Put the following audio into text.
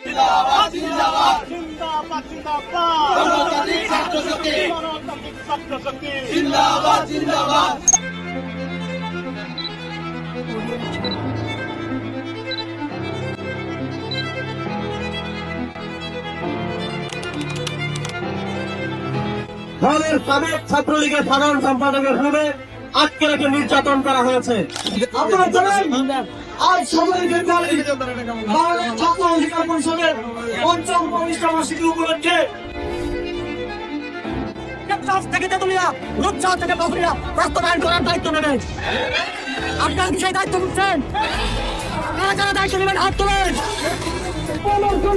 জিন্দাবাদ জিন্দাবাদ জিন্দাবাদ জিন্দাবাদ গণতান্ত্রিক ছাত্র শক্তি জিন্দাবাদ জিন্দাবাদ। দলের সাবেক ছাত্রলীগের সাধারণ সম্পাদকের রূপে আজকে রেখে নির্যাতন করা হয়েছে। আপনারা জানেন আজ সবাইকে বাংলাদেশ ছাত্র অধিকার পরিষদের পঞ্চম প্রতিষ্ঠা বার্ষিকী উপলক্ষে থেকে তেতুলিয়া রূপসার থেকে বগুড়া বাস্তবায়ন করার দায়িত্ব নেবেন। আপনারা কি সেই দায়িত্ব নিচ্ছেন? যারা যারা দায়িত্ব নেবেন হাত তোলেন। নতুন